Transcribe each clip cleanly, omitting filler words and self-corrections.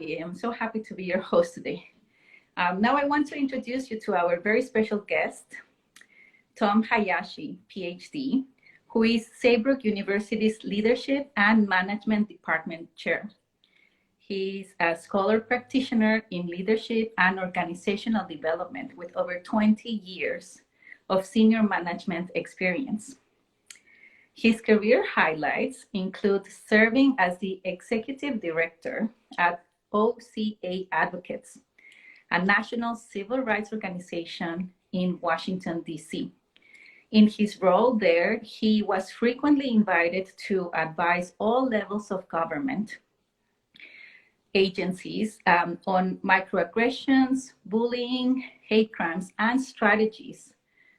I'm so happy to be your host today. Now I want to introduce you to our very special guest, Tom Hayashi, PhD, who is Saybrook University's Leadership and Management Department Chair. He's a scholar practitioner in leadership and organizational development with over 20 years of senior management experience. His career highlights include serving as the executive director at OCA Advocates, a national civil rights organization in Washington, D.C. In his role there, he was frequently invited to advise all levels of government agencies on microaggressions, bullying, hate crimes, and strategies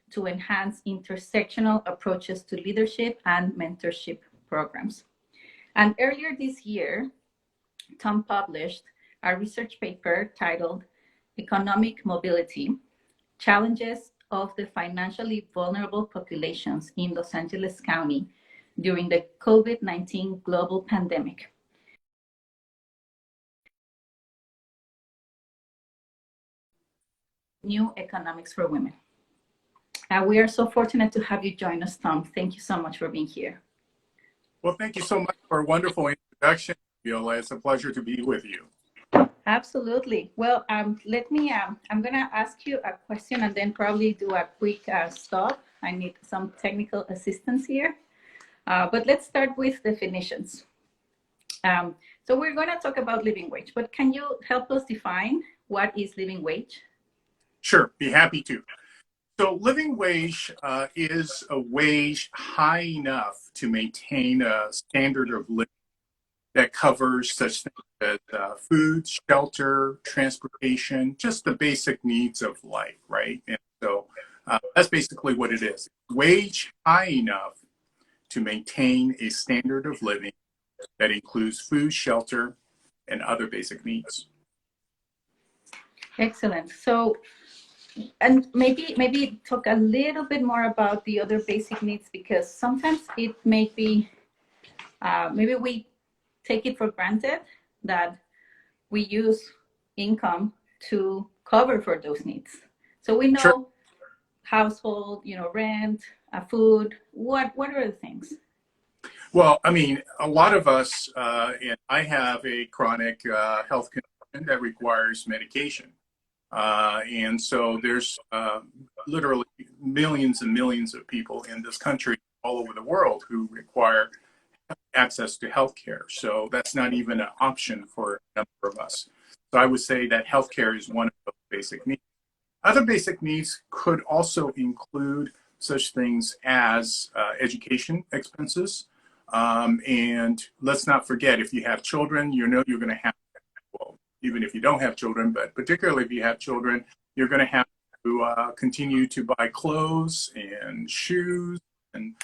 to enhance intersectional approaches to leadership and mentorship programs. And earlier this year, Tom published a research paper titled Economic Mobility, Challenges of the Financially Vulnerable Populations in Los Angeles County during the COVID-19 global pandemic. New Economics for Women. We are so fortunate to have you join us, Tom. Thank you so much for being here. Well, thank you so much for a wonderful introduction, Fabiola. It's a pleasure to be with you. Absolutely. Well, I'm going to ask you a question and then probably do a quick stop. I need some technical assistance here. But let's start with definitions. So we're going to talk about living wage, but can you help us define what is living wage? Sure, be happy to. So living wage is a wage high enough to maintain a standard of living that covers such things as food, shelter, transportation, just the basic needs of life, right? And so that's basically what it is. Wage high enough to maintain a standard of living that includes food, shelter, and other basic needs. Excellent. So, and maybe talk a little bit more about the other basic needs, because sometimes it may be, maybe we take it for granted that we use income to cover for those needs. So we know sure. Household, rent, food, what are the things? Well, I mean, a lot of us, and I have a chronic health condition that requires medication. And so there's literally millions and millions of people in this country, all over the world, who require access to healthcare. So that's not even an option for a number of us. So I would say that healthcare is one of those basic needs. Other basic needs could also include such things as education expenses. And let's not forget, if you have children, you're going to have, well, even if you don't have children, but particularly if you have children, you're going to have to continue to buy clothes and shoes and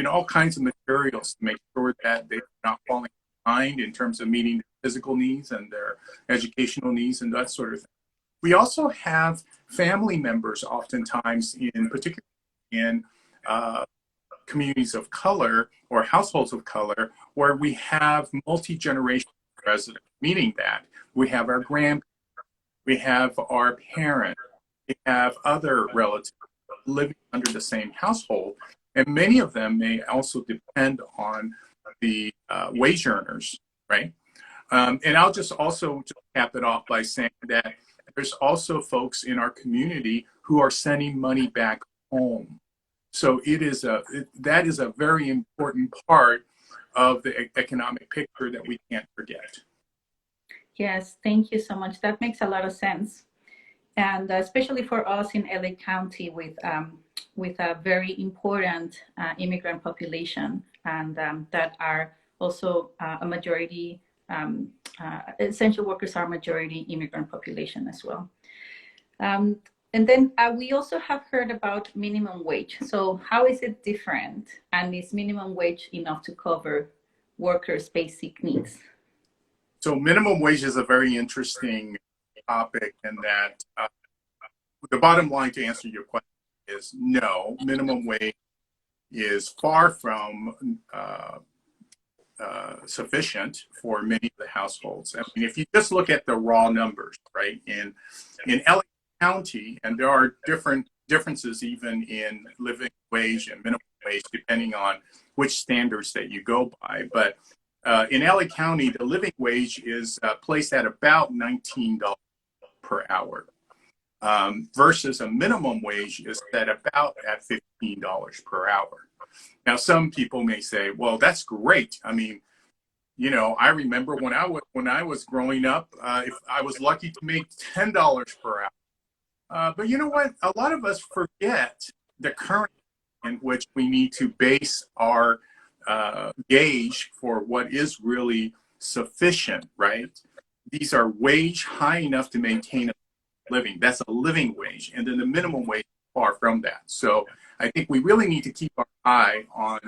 all kinds of materials to make sure that they're not falling behind in terms of meeting their physical needs and their educational needs and that sort of thing. We also have family members oftentimes, in particular in communities of color or households of color, where we have multi-generational residents, meaning that we have our grandparents, we have our parents, we have other relatives living under the same household, and many of them may also depend on the wage earners, right? And I'll just cap it off by saying that there's also folks in our community who are sending money back home. So that is a very important part of the economic picture that we can't forget. Yes, thank you so much. That makes a lot of sense. And especially for us in LA County with a very important immigrant population, and that are also a majority, essential workers are majority immigrant population as well. And then we also have heard about minimum wage. So how is it different? And is minimum wage enough to cover workers' basic needs? So minimum wage is a very interesting topic, in that the bottom line to answer your question is no, minimum wage is far from sufficient for many of the households. I mean, if you just look at the raw numbers, right? In LA County, and there are differences even in living wage and minimum wage, depending on which standards that you go by. But in LA County, the living wage is placed at about $19 per hour, versus a minimum wage is set about at $15 per hour. Now, some people may say, well, that's great. I mean, you know, I remember when I was growing up, if I was lucky to make $10 per hour. But you know what? A lot of us forget the current in which we need to base our gauge for what is really sufficient, right? These are wage high enough to maintain a living. That's a living wage. And then the minimum wage is far from that. So I think we really need to keep our eye on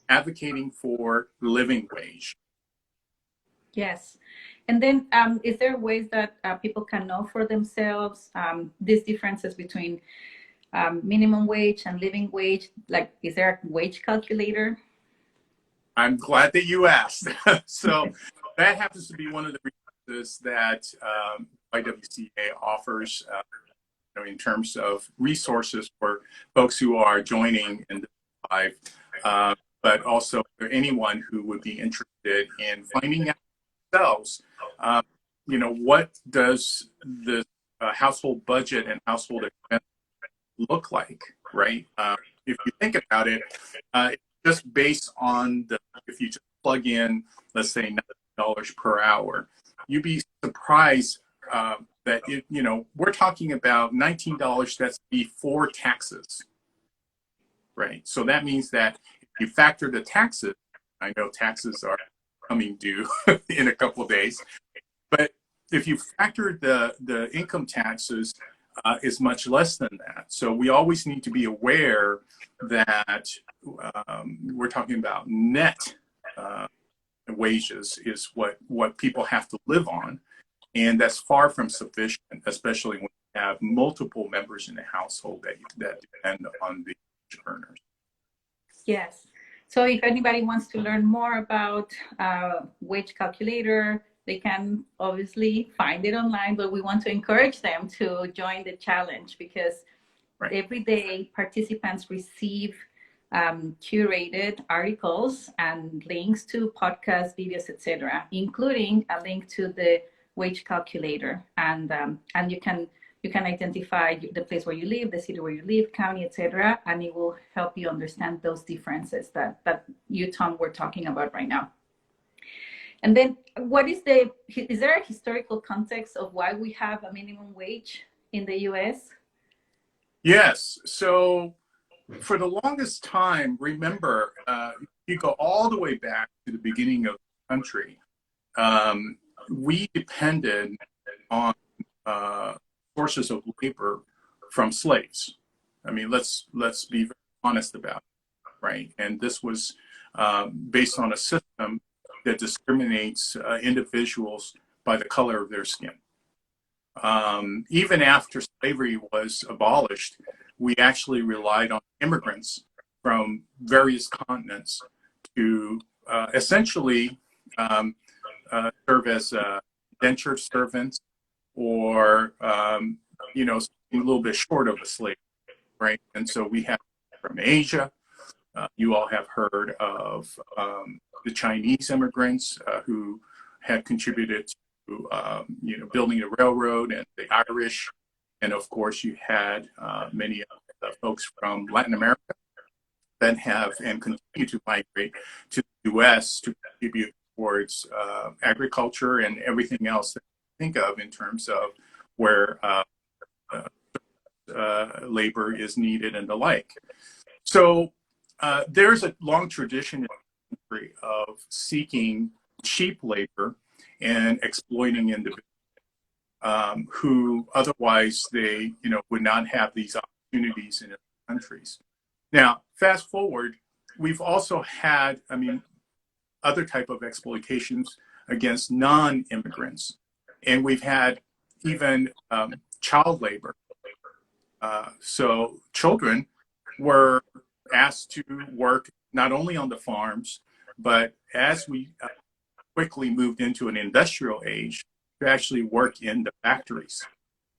advocating for living wage. Yes. And then is there ways that people can know for themselves these differences between minimum wage and living wage? Like, is there a wage calculator? I'm glad that you asked. So that happens to be one of the resources that YWCA offers in terms of resources for folks who are joining in the live, but also for anyone who would be interested in finding out themselves, what does the household budget and household expense look like, right? If you think about it, just based on if you just plug in, let's say $9 per hour, you'd be surprised that we're talking about $19 that's before taxes, right? So that means that if you factor the taxes, I know taxes are coming due in a couple of days, but if you factor the income taxes, is much less than that. So we always need to be aware that we're talking about net wages is what people have to live on. And that's far from sufficient, especially when you have multiple members in the household that depend on the earners. Yes. So if anybody wants to learn more about wage calculator, they can obviously find it online, but we want to encourage them to join the challenge because every day participants receive curated articles and links to podcasts, videos, etc., including a link to the wage calculator, and you can identify the place where you live, the city where you live, county, etc., and it will help you understand those differences that you, Tom, were talking about right now. And then is there a historical context of why we have a minimum wage in the US? Yes. So for the longest time, remember, you go all the way back to the beginning of the country, we depended on sources of labor from slaves. I mean, let's be very honest about it, right? And this was based on a system that discriminates individuals by the color of their skin. Even after slavery was abolished, we actually relied on immigrants from various continents to essentially serve as indentured servants or, a little bit short of a slave, right? And so we have from Asia. You all have heard of the Chinese immigrants who had contributed to, building the railroad, and the Irish. And of course, you had many of the folks from Latin America that have and continue to migrate to the U.S. to contribute towards agriculture and everything else that you think of in terms of where labor is needed and the like. So there's a long tradition in the country of seeking cheap labor and exploiting individuals who otherwise they would not have these opportunities in other countries. Now, fast forward, we've also had, other type of exploitations against non-immigrants, and we've had even child labor. So children were asked to work not only on the farms, But as we quickly moved into an industrial age, to actually work in the factories,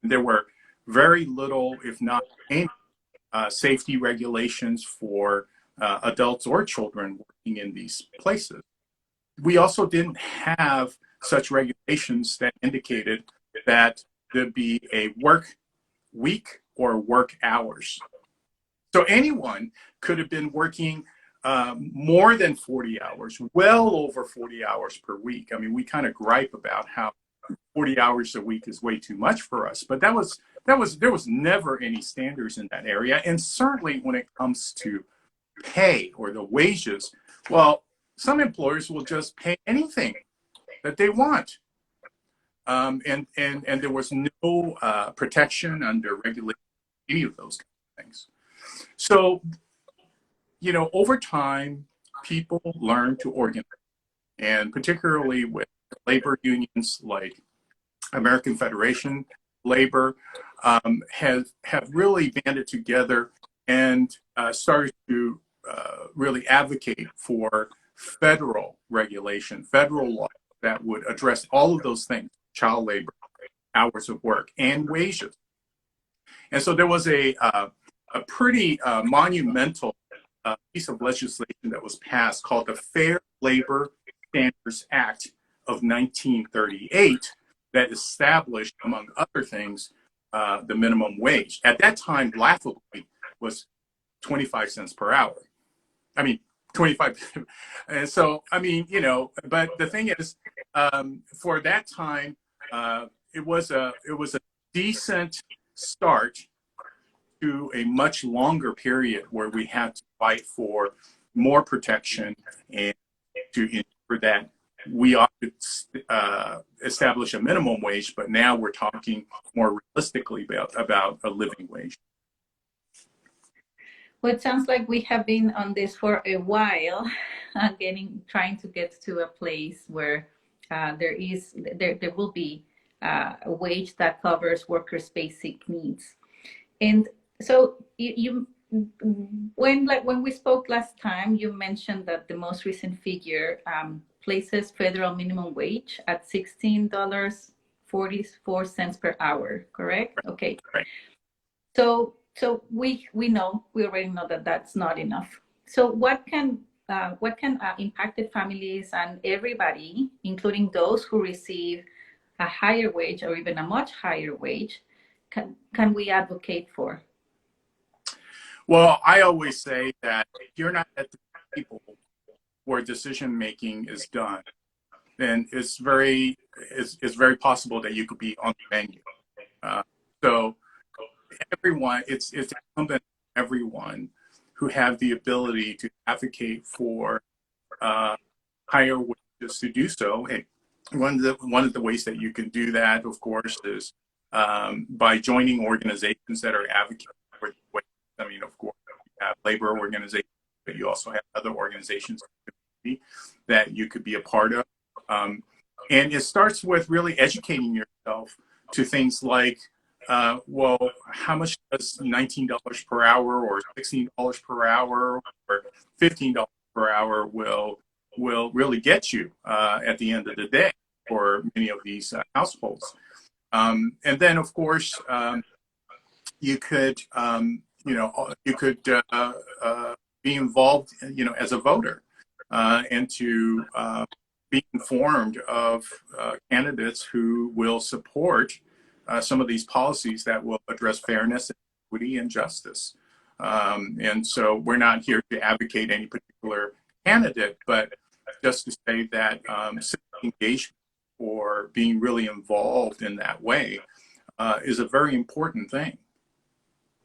there were very little, if not any, safety regulations for adults or children working in these places. We also didn't have such regulations that indicated that there'd be a work week or work hours. So anyone could have been working more than 40 hours, well over 40 hours per week. I mean, we kind of gripe about how 40 hours a week is way too much for us, but there was never any standards in that area. And certainly when it comes to pay or the wages, well, some employers will just pay anything that they want. And there was no protection under regulation, any of those kind of things. So, you know, over time, people learn to organize, and particularly with labor unions like American Federation Labor have really banded together and started to really advocate for federal regulation, federal law that would address all of those things: child labor, hours of work, and wages. And so there was a pretty monumental piece of legislation that was passed called the Fair Labor Standards Act of 1938 that established, among other things, the minimum wage. At that time, laughably, was 25 cents per hour. I mean, 25. And so, I mean, you know, but the thing is, for that time, it was a decent start to a much longer period where we had to fight for more protection and to ensure that we ought to establish a minimum wage, but now we're talking more realistically about a living wage. Well, it sounds like we have been on this for a while, trying to get to a place where there will be a wage that covers workers' basic needs. And so when we spoke last time, you mentioned that the most recent figure places federal minimum wage at $16.44 per hour, correct? Okay. Right. So we already know that that's not enough. So what can impacted families and everybody, including those who receive a higher wage or even a much higher wage, can we advocate for? Well, I always say that if you're not at the table where decision making is done, then it's very possible that you could be on the menu. So everyone, it's incumbent on everyone who have the ability to advocate for higher wages to do so. And one of the ways that you can do that, of course, is by joining organizations that are advocating for the wages. I mean, of course, you have labor organizations, but you also have other organizations that you could be a part of. And it starts with really educating yourself to things like, well, how much does $19 per hour or $16 per hour or $15 per hour will really get you at the end of the day for many of these households? And then, of course, you could be involved, as a voter, and to be informed of candidates who will support some of these policies that will address fairness, equity, and justice. And so we're not here to advocate any particular candidate, but just to say that civic engagement or being really involved in that way is a very important thing.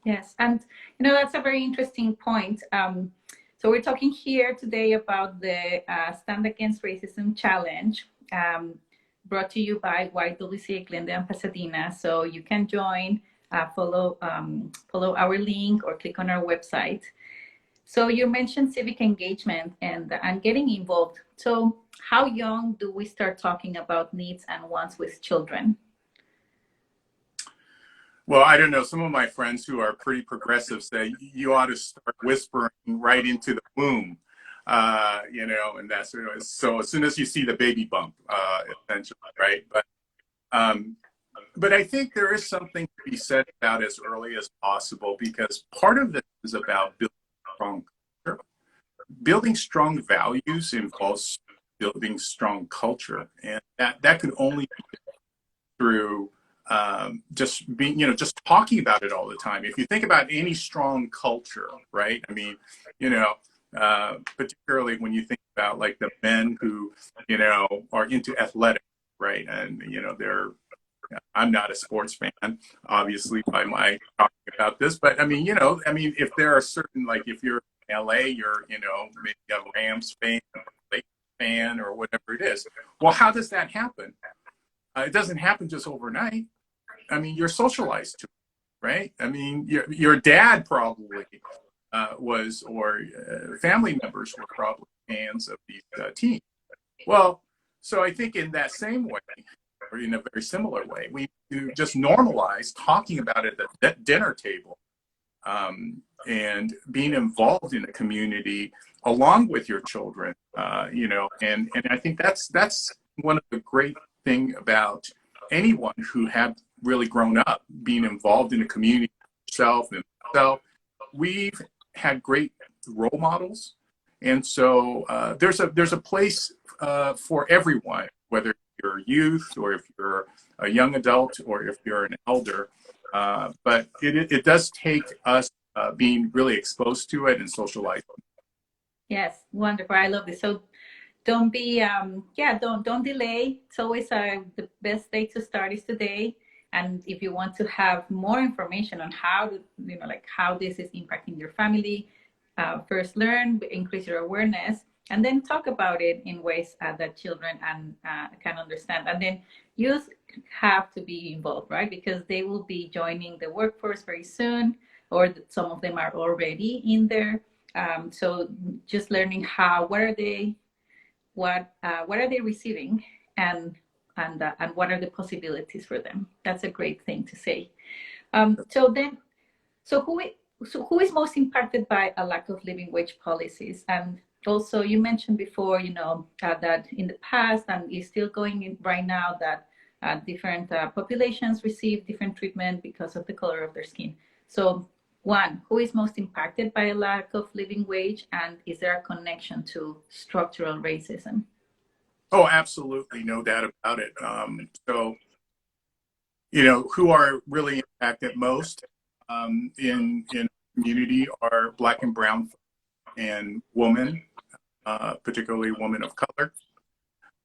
Yes, and that's a very interesting point. So we're talking here today about the Stand Against Racism Challenge, brought to you by YWCA Glendale and Pasadena. So you can join, follow our link or click on our website. So you mentioned civic engagement and getting involved. So how young do we start talking about needs and wants with children? Well, I don't know. Some of my friends who are pretty progressive say you ought to start whispering right into the womb. You know, and that's so as soon as you see the baby bump, essentially, right? But I think there is something to be said about as early as possible, because part of this is about building strong culture. Building strong values involves building strong culture, and that could only be through just being, you know, just talking about it all the time. If you think about any strong culture, right? I mean, you know, particularly when you think about like the men who, you know, are into athletics, right? And, you know, I'm not a sports fan, obviously, by my talking about this, but I mean, you know, I mean, if there are certain, like if you're in LA, you're, you know, maybe a Rams fan or a Lakers fan or whatever it is. Well, how does that happen? It doesn't happen just overnight. I mean, you're socialized to it, right? I mean, your dad probably was, or family members were probably fans of these teams. Well, so I think in that same way, or in a very similar way, we do just normalize talking about it at the dinner table, and being involved in the community along with your children, you know, and I think that's one of the great thing about anyone who have really grown up being involved in the community itself. And so we've had great role models, and so there's a place for everyone, whether you're youth or if you're a young adult or if you're an elder. But it does take us being really exposed to it and socializing. Yes, wonderful. I love this. So don't be don't delay. It's always the best day to start is today. And if you want to have more information on how to, you know, like how this is impacting your family, first learn, increase your awareness, and then talk about it in ways that children can understand. And then youth have to be involved, right? Because they will be joining the workforce very soon, or some of them are already in there. So just learning what are they receiving, and what are the possibilities for them. That's a great thing to say. So who is most impacted by a lack of living wage policies? And also, you mentioned before, you know, that in the past, and is still going in right now, that different populations receive different treatment because of the color of their skin. So one, who is most impacted by a lack of living wage, and is there a connection to structural racism? Oh, absolutely, no doubt about it. So, you know, who are really impacted most in the community are Black and brown and women, particularly women of color,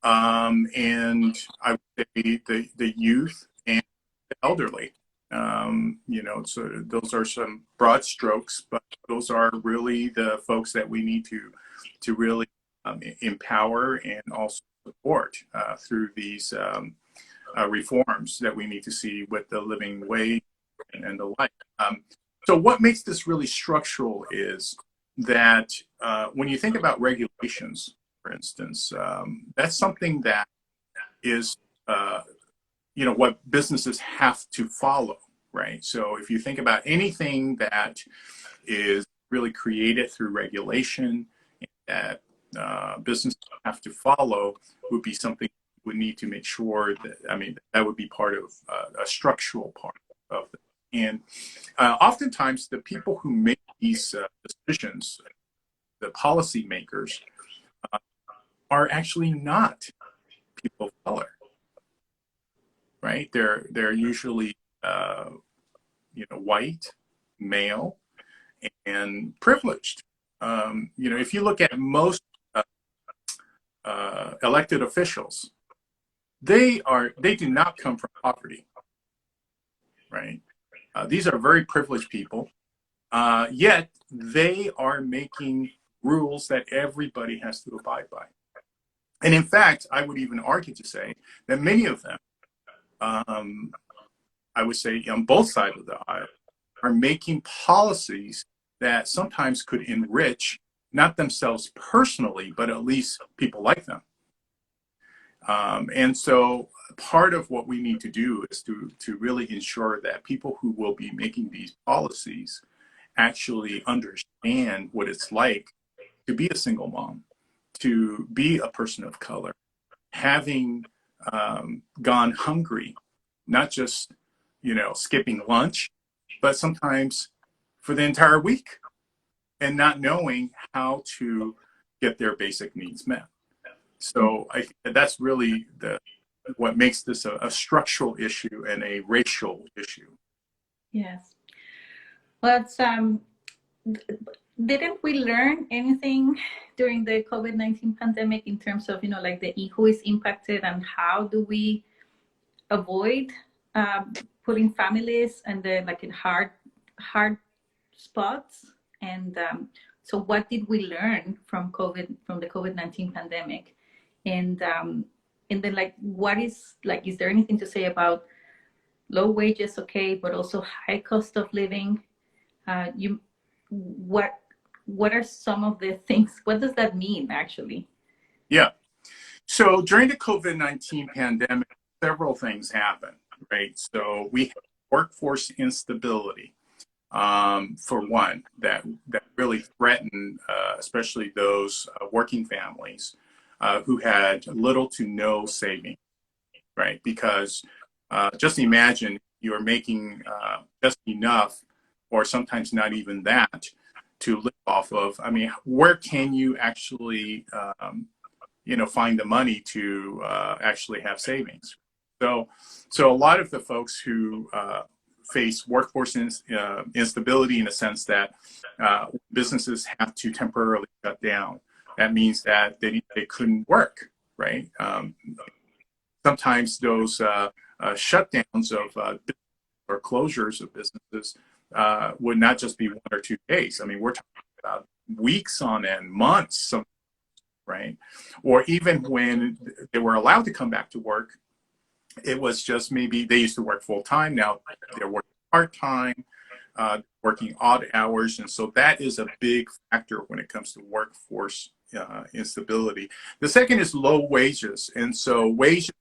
and I would say the youth and the elderly. You know, so those are some broad strokes, but those are really the folks that we need to really empower and also support through these reforms that we need to see with the living wage and the like. So what makes this really structural is that when you think about regulations, for instance, that's something that is, you know, what businesses have to follow, right? So if you think about anything that is really created through regulation that businesses have to follow, would be something we need to make sure that, I mean, that would be part of a structural part of it. And oftentimes the people who make these decisions, the policymakers, are actually not people of color, right? They're usually you know, white, male, and privileged. You know, if you look at most elected officials, they do not come from poverty, right? These are very privileged people, yet they are making rules that everybody has to abide by. And in fact, I would even argue to say that many of them, I would say on both sides of the aisle, are making policies that sometimes could enrich not themselves personally, but at least people like them. And so part of what we need to do is to really ensure that people who will be making these policies actually understand what it's like to be a single mom, to be a person of color, having gone hungry, not just, skipping lunch, but sometimes for the entire week, and not knowing how to get their basic needs met. So I think that's really what makes this a structural issue and a racial issue. Yes. Well, didn't we learn anything during the COVID-19 pandemic in terms of, like who is impacted, and how do we avoid putting families and in hard spots? And so what did we learn from the COVID-19 pandemic? And then what is is there anything to say about low wages, okay, but also high cost of living? What are some of the things? What does that mean, actually? Yeah. So during the COVID-19 pandemic, several things happened, right? So we had workforce instability, for one, that really threatened, especially those working families who had little to no savings, right? Because just imagine you're making just enough, or sometimes not even that, to live off of. I mean, where can you actually, find the money to actually have savings? So a lot of the folks who face workforce instability, in a sense that businesses have to temporarily shut down. That means that they couldn't work, right? Sometimes those shutdowns of or closures of businesses would not just be 1 or 2 days. I mean, we're talking about weeks on end, months, right? Or even when they were allowed to come back to work, it was just maybe they used to work full time. Now they're working part time, working odd hours. And so that is a big factor when it comes to workforce instability. The second is low wages. And so wages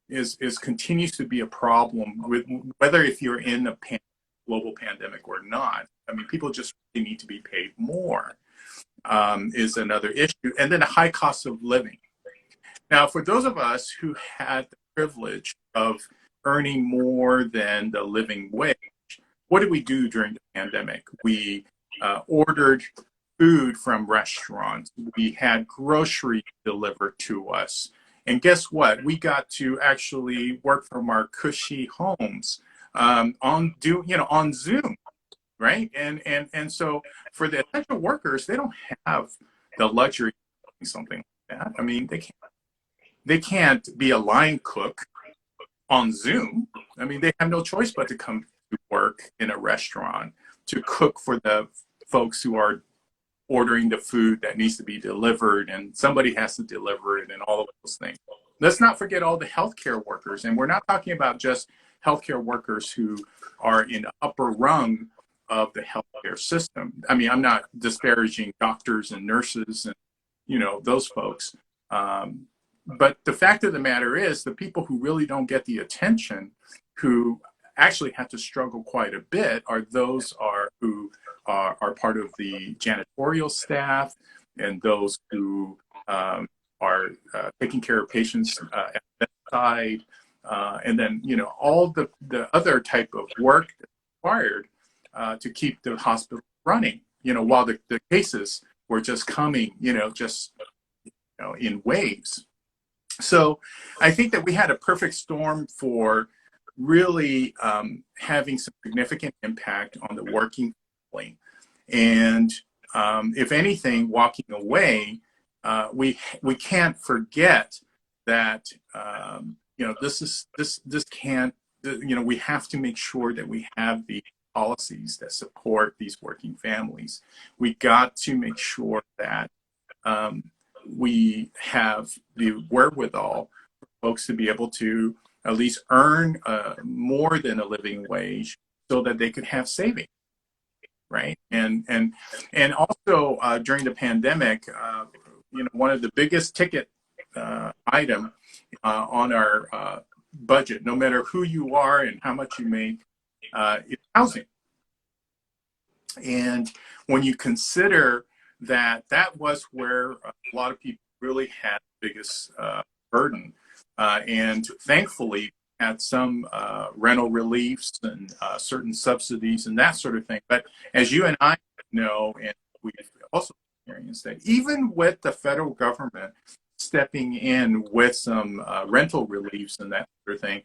is continues to be a problem, with whether if you're in a global pandemic or not. I mean, people just really need to be paid more, is another issue. And then a high cost of living. Now, for those of us who had the privilege of earning more than the living wage, what did we do during the pandemic? We ordered food from restaurants. We had groceries delivered to us. And guess what? We got to actually work from our cushy homes on Zoom, right? And so for the essential workers, they don't have the luxury of doing something like that. I mean, they can't be a line cook on Zoom. I mean, they have no choice but to come to work in a restaurant to cook for the folks who are ordering the food that needs to be delivered, and somebody has to deliver it, and all of those things. Let's not forget all the healthcare workers, and we're not talking about just healthcare workers who are in the upper rung of the healthcare system. I mean, I'm not disparaging doctors and nurses and those folks, but the fact of the matter is, the people who really don't get the attention, who actually have to struggle quite a bit, are those who are part of the janitorial staff, and those who are taking care of patients at the bedside, and then all the other type of work that's required to keep the hospital running. While the cases were just coming, in waves. So I think that we had a perfect storm for really having some significant impact on the working family. And if anything, walking away, we can't forget that this can't, we have to make sure that we have the policies that support these working families. We got to make sure that we have the wherewithal for folks to be able to at least earn more than a living wage, so that they could have savings, right? And also during the pandemic, one of the biggest ticket item on our budget, no matter who you are and how much you make, is housing. And when you consider that was where a lot of people really had the biggest burden. And thankfully, had some rental reliefs and certain subsidies and that sort of thing. But as you and I know, and we've also experienced that, even with the federal government stepping in with some rental reliefs and that sort of thing,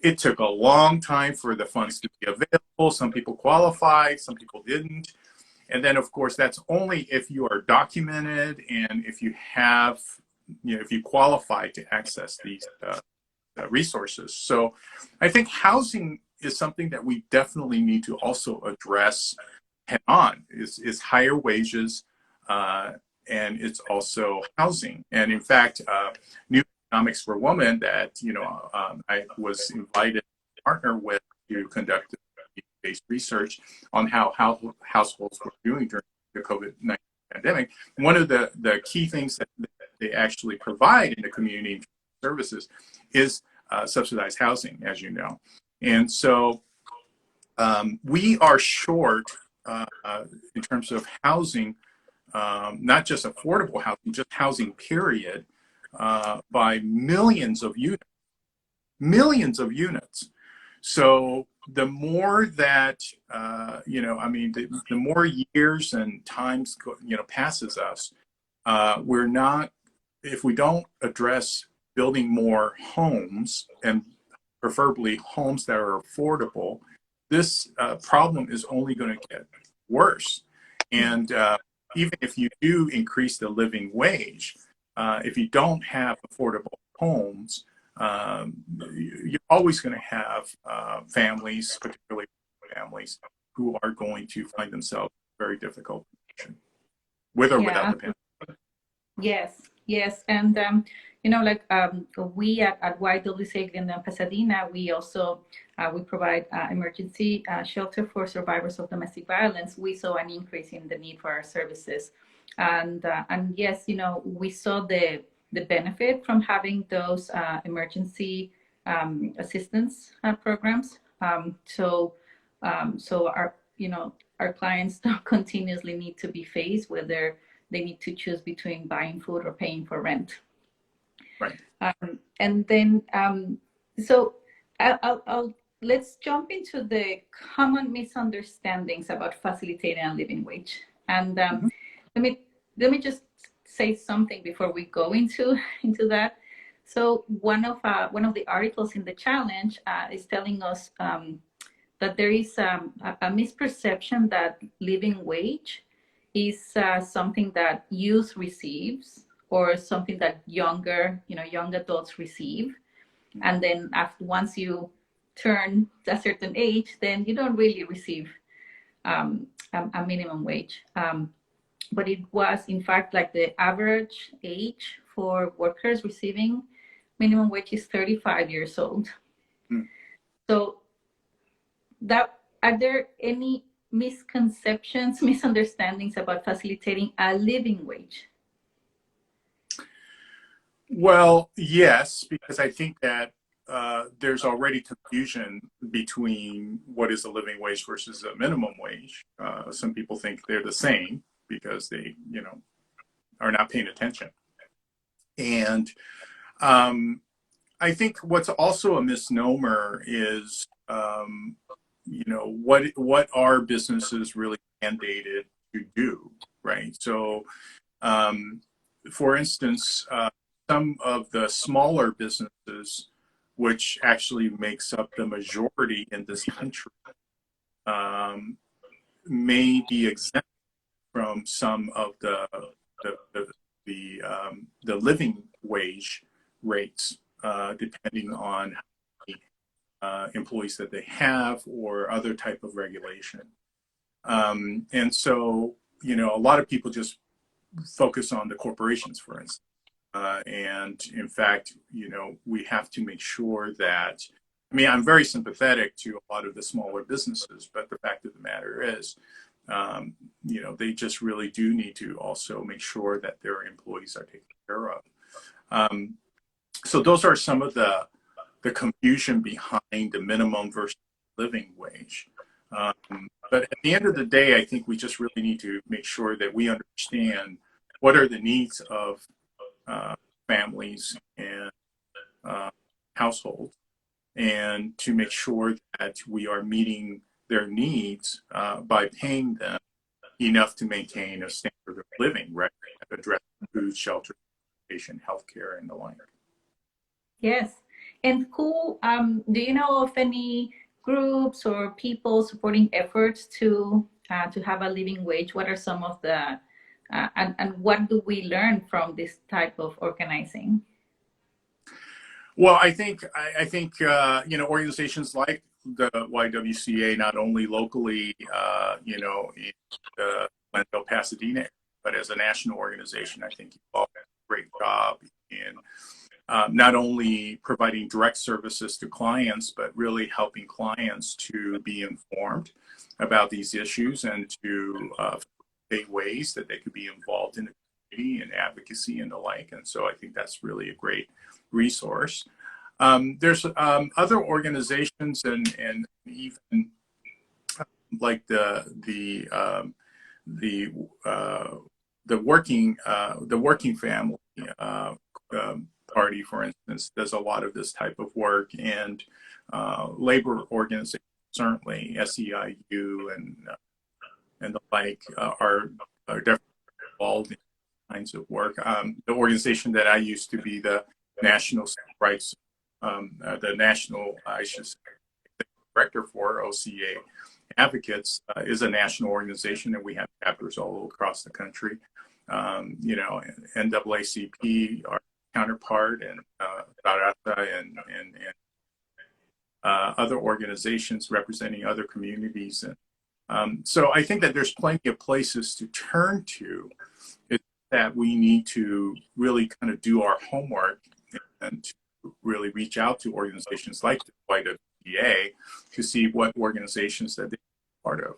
it took a long time for the funds to be available. Some people qualified, some people didn't. And then, of course, that's only if you are documented and if you have, if you qualify to access these resources. So I think housing is something that we definitely need to also address head on, is higher wages, and it's also housing. And in fact, New Economics for Women that, I was invited to partner with to conduct based research on how households were doing during the COVID-19 pandemic. One of the key things that they actually provide in the community services is subsidized housing, as you know. And so we are short in terms of housing, not just affordable housing, just housing period, by millions of units. So the more that, the more years and times, passes us, we're not, if we don't address building more homes, and preferably homes that are affordable, this problem is only going to get worse. And even if you do increase the living wage, if you don't have affordable homes, you're always going to have families, particularly families, who are going to find themselves in a very difficult position, with or without the pandemic. Yes. And, we at YWCA Glendale Pasadena, we also, we provide emergency shelter for survivors of domestic violence. We saw an increase in the need for our services. And yes, we saw the benefit from having those emergency assistance programs. So our clients don't continuously need to be faced whether they need to choose between buying food or paying for rent. Right. And then, so let's jump into the common misunderstandings about facilitating a living wage. And let me just say something before we go into that. So one of the articles in the challenge is telling us that there is a misperception that living wage is something that youth receives, or something that young adults receive. And then once you turn a certain age, then you don't really receive a minimum wage. But it was, in fact, like the average age for workers receiving minimum wage is 35 years old. So are there any misconceptions, misunderstandings about facilitating a living wage? Well, yes, because I think that there's already confusion between what is a living wage versus a minimum wage. Some people think they're the same because they, are not paying attention. And I think what's also a misnomer is, what are businesses really mandated to do, right? So, for instance, some of the smaller businesses, which actually makes up the majority in this country, may be exempt from some of the living wage rates, depending on how many employees that they have or other type of regulation. And so, a lot of people just focus on the corporations, for instance. And in fact, we have to make sure that, I'm very sympathetic to a lot of the smaller businesses, but the fact of the matter is, they just really do need to also make sure that their employees are taken care of. So those are some of the confusion behind the minimum versus living wage. But at the end of the day, I think we just really need to make sure that we understand what are the needs of families and households, and to make sure that we are meeting their needs by paying them enough to maintain a standard of living, right? Address food, shelter, education, healthcare, and the like. Yes. And do you know of any groups or people supporting efforts to have a living wage? What are some of the and what do we learn from this type of organizing? Well, I think organizations like the YWCA, not only locally, in Glendale, Pasadena, but as a national organization, I think you've all done a great job in not only providing direct services to clients, but really helping clients to be informed about these issues and to facilitate ways that they could be involved in the community and advocacy and the like. And so I think that's really a great resource. There's other organizations and even like the working family party, for instance, does a lot of this type of work, and labor organizations, certainly SEIU and the like, are definitely involved in kinds of work. The organization that I used to be the national civil rights, the national, I should say, director for OCA Advocates, is a national organization, and we have chapters all across the country. NAACP, our counterpart, and Barata and other organizations representing other communities. And so I think that there's plenty of places to turn to. It's that we need to really kind of do our homework and to really reach out to organizations like the YWCA to see what organizations that they're part of.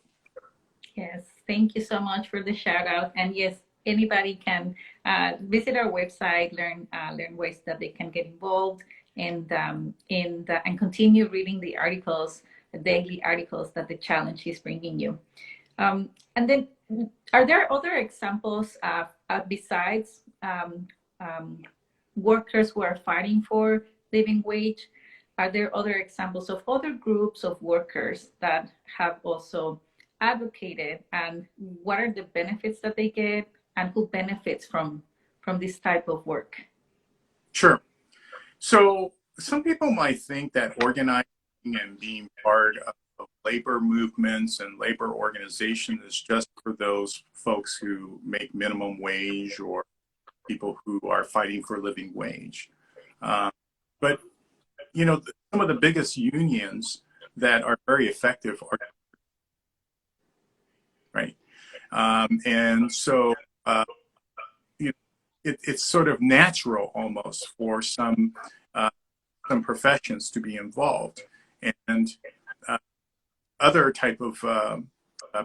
Yes, thank you so much for the shout out. And yes, anybody can visit our website, learn ways that they can get involved, and continue reading the articles, the daily articles that the challenge is bringing you. And then, are there other examples besides workers who are fighting for living wage? Are there other examples of other groups of workers that have also advocated, and what are the benefits that they get, and who benefits from this type of work? Sure. So some people might think that organizing and being part of labor movements and labor organizations is just for those folks who make minimum wage or people who are fighting for a living wage. But, some of the biggest unions that are very effective are, right? And so, it's sort of natural almost for some professions to be involved, and other type of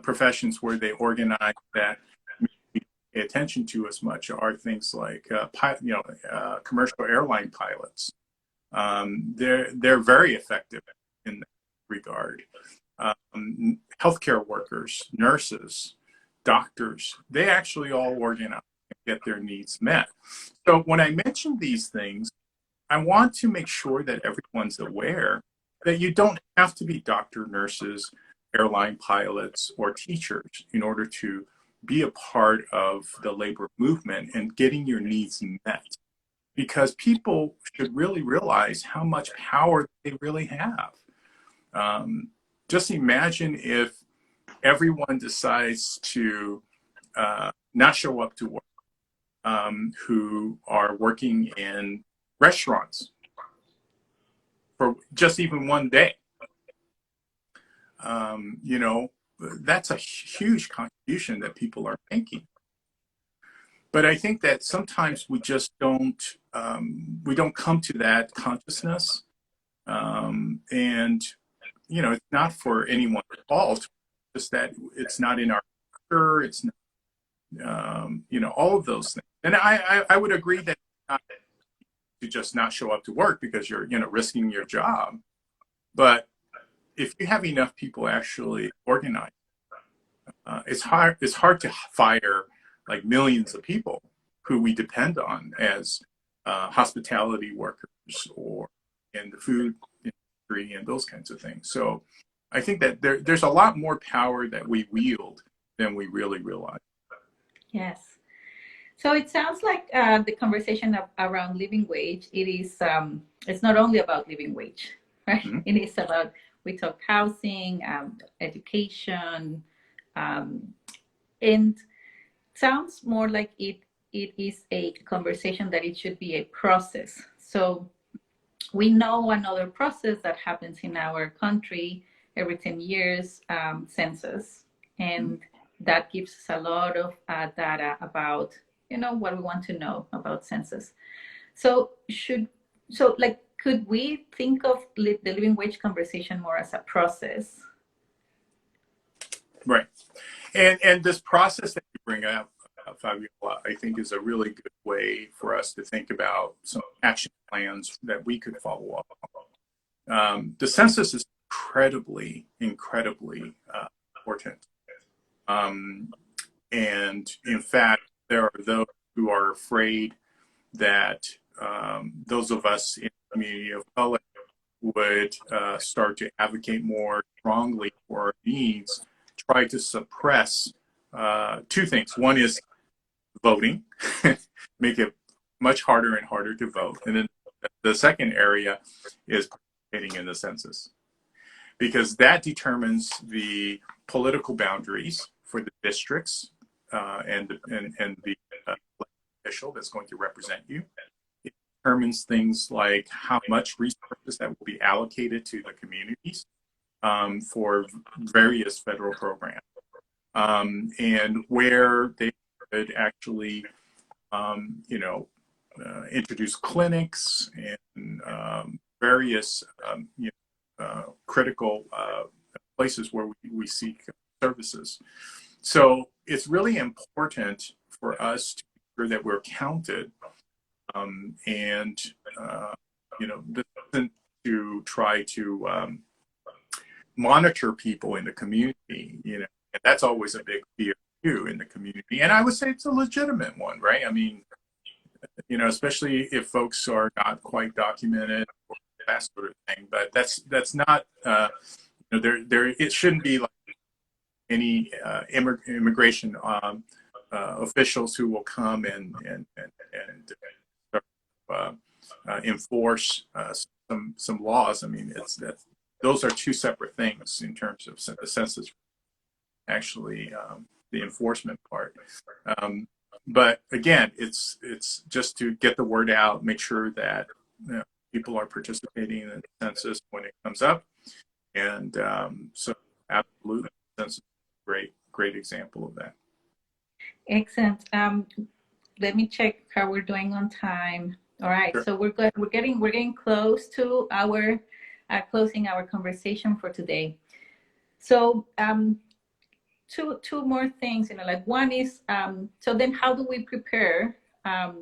professions where they organize that we pay attention to as much are things like commercial airline pilots. They're very effective in that regard. Healthcare workers, nurses, doctors, they actually all organize and get their needs met. So when I mention these things, I want to make sure that everyone's aware that you don't have to be doctor, nurses, airline pilots, or teachers in order to be a part of the labor movement and getting your needs met. Because people should really realize how much power they really have. Just imagine if everyone decides to not show up to work, who are working in restaurants for just even one day. That's a huge contribution that people are making. But I think that sometimes we just don't come to that consciousness, and it's not for anyone's fault, just that it's not in our culture. It's not, all of those things. And I would agree that not to just not show up to work because you're risking your job, but if you have enough people actually organize, it's hard to fire like millions of people who we depend on as hospitality workers or in the food industry and those kinds of things. So I think that there's a lot more power that we wield than we really realize. Yes. So it sounds like the conversation around living wage, it's not only about living wage, right? Mm-hmm. It is about, we talk housing, education, and sounds more like it is a conversation that it should be a process. So we know another process that happens in our country every 10 years, census, and that gives us a lot of data about, what we want to know about census. So could we think of the living wage conversation more as a process? Right. And this process that you bring up, Fabiola, I think is a really good way for us to think about some action plans that we could follow up on. The census is incredibly important. And in fact, there are those who are afraid that those of us in the community of color would start to advocate more strongly for our needs, try to suppress two things. One is voting, make it much harder and harder to vote. And then the second area is participating in the census, because that determines the political boundaries for the districts and the official that's going to represent you. It determines things like how much resources that will be allocated to the communities for various federal programs, and where they could actually, introduce clinics and various critical places where we seek services. So it's really important for us to ensure that we're counted, and this isn't to try to monitor people in the community, and that's always a big fear too in the community. And I would say it's a legitimate one, right? I mean, especially if folks are not quite documented or that sort of thing. But that's not it shouldn't be like any immigration officials who will come and enforce some laws. I mean, those are two separate things in terms of the census, actually, the enforcement part. But again, it's just to get the word out, make sure that people are participating in the census when it comes up, and so absolutely, census is a great example of that. Excellent. Let me check how we're doing on time. All right, sure. So we're good. We're getting close to our closing our conversation for today. So two more things, like one is, so then how do we prepare? How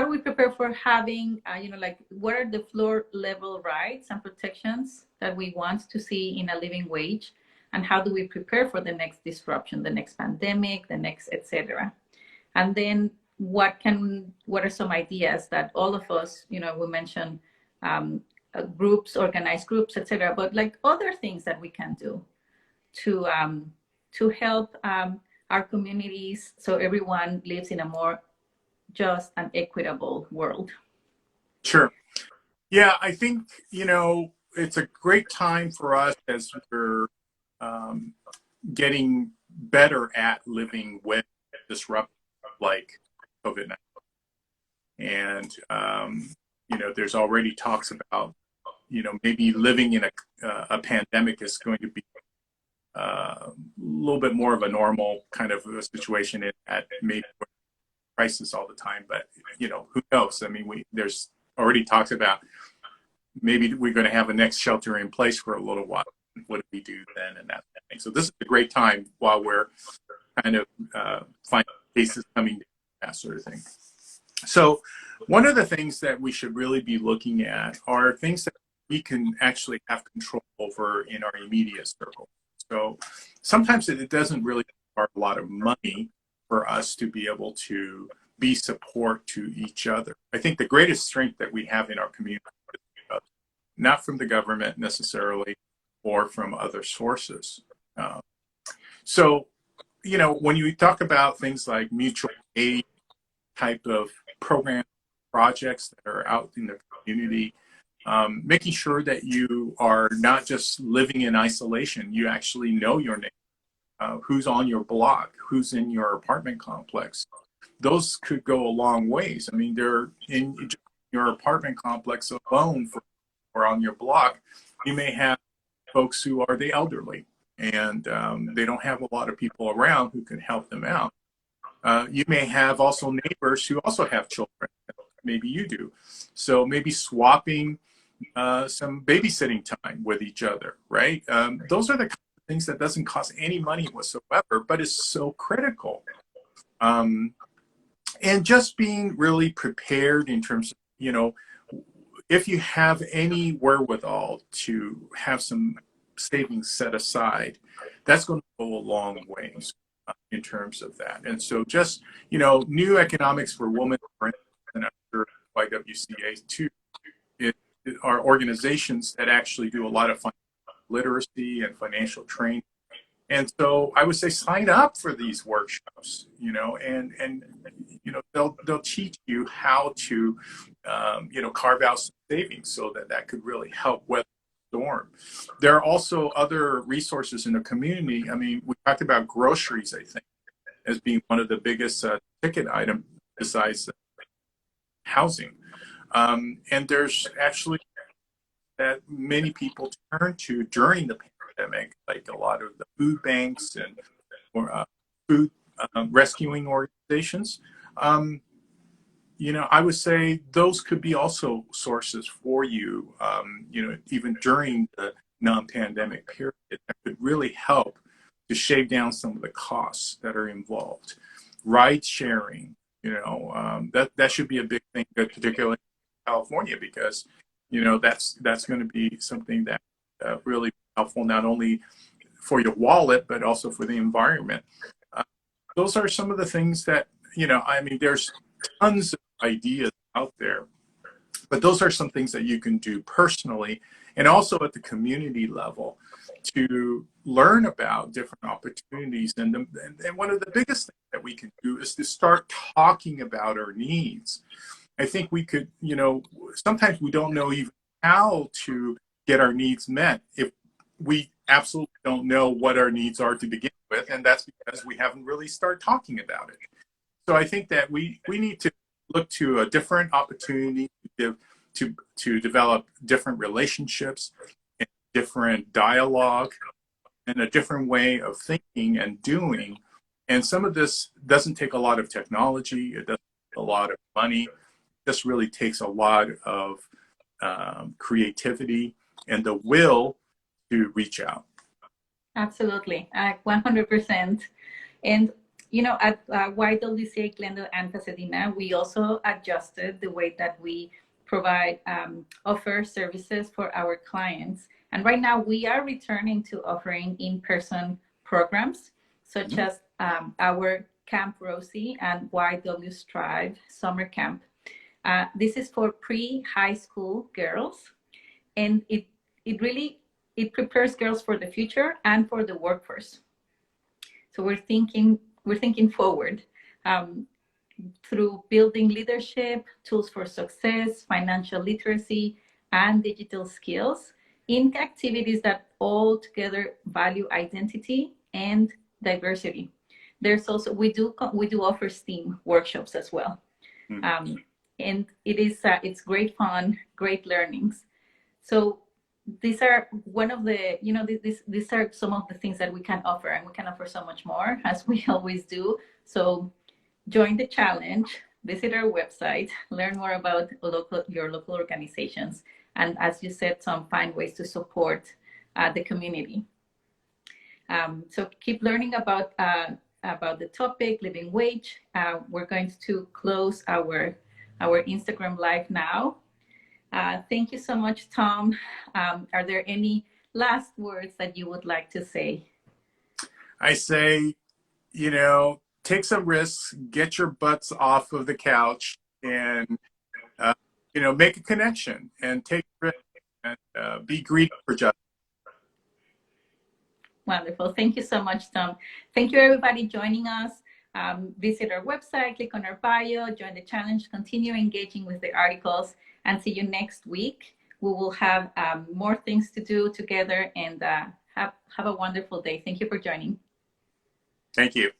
do we prepare for having, like what are the floor level rights and protections that we want to see in a living wage? And how do we prepare for the next disruption, the next pandemic, the next, etc. And then what are some ideas that all of us, we mentioned groups, organized groups, etc. But like other things that we can do to help our communities so everyone lives in a more just and equitable world. Sure. Yeah, I think, it's a great time for us as we're getting better at living with disruption like COVID-19. And, there's already talks about, maybe living in a pandemic is going to be a little bit more of a normal kind of a situation at maybe crisis all the time. But, who knows? I mean, there's already talks about maybe we're going to have a next shelter in place for a little while. What do we do then? And that thing. So this is a great time while we're kind of finding cases coming, that sort of thing. So one of the things that we should really be looking at are things that we can actually have control over in our immediate circle. So sometimes it doesn't really require a lot of money for us to be able to be support to each other. I think the greatest strength that we have in our community is not from the government necessarily or from other sources. So, when you talk about things like mutual aid type of program projects that are out in the community, making sure that you are not just living in isolation, you actually know your neighbor, who's on your block, who's in your apartment complex. Those could go a long ways. I mean, they're in your apartment complex alone or on your block, you may have folks who are the elderly, and they don't have a lot of people around who can help them out. You may have also neighbors who also have children. Maybe you do. So maybe swapping some babysitting time with each other, right? Those are the kind of things that doesn't cost any money whatsoever, but is so critical. And just being really prepared in terms of, if you have any wherewithal to have some savings set aside, that's going to go a long ways in terms of that. And so just, new economics for women, for instance, and I'm sure YWCA too, are organizations that actually do a lot of financial literacy and financial training. And so I would say sign up for these workshops, and they'll teach you how to, carve out some savings so that could really help weather the storm. There are also other resources in the community. I mean, we talked about groceries, I think, as being one of the biggest ticket items besides housing. And there's actually that many people turn to during the pandemic, like a lot of the food banks and food rescuing organizations. I would say those could be also sources for you, even during the non-pandemic period, that could really help to shave down some of the costs that are involved. Ride sharing, that should be a big thing, particularly in California, because that's going to be something that really helpful, not only for your wallet but also for the environment. Those are some of the things that there's tons of ideas out there, but those are some things that you can do personally and also at the community level to learn about different opportunities. And one of the biggest things that we can do is to start talking about our needs. I think we could, sometimes we don't know even how to get our needs met if we absolutely don't know what our needs are to begin with, and that's because we haven't really started talking about it. So I think that we need to look to a different opportunity to develop different relationships, and different dialogue, and a different way of thinking and doing. And some of this doesn't take a lot of technology. It doesn't take a lot of money. It just really takes a lot of creativity and the will to reach out. Absolutely, 100%. And at YWCA Glendale and Pasadena, we also adjusted the way that we provide offer services for our clients. And right now we are returning to offering in-person programs, such as our Camp Rosie and YW Strive Summer Camp. This is for pre-high school girls, and it prepares girls for the future and for the workforce. So we're thinking forward through building leadership, tools for success, financial literacy, and digital skills in activities that all together value identity and diversity. There's also we do offer STEAM workshops as well, and it's great fun, great learnings. So these are one of the these are some of the things that we can offer, and we can offer so much more, as we always do. So join the challenge, visit our website, learn more about your local organizations, and as you said, find ways to support the community. So keep learning about the topic, living wage. We're going to close our Instagram live now. Thank you so much, Tom. Are there any last words that you would like to say? I say, take some risks, get your butts off of the couch, and make a connection and take risks and be greedy for justice. Wonderful. Thank you so much, Tom. Thank you, everybody, joining us. Visit our website, click on our bio, join the challenge, continue engaging with the articles, and see you next week. We will have more things to do together, and have a wonderful day. Thank you for joining. Thank you.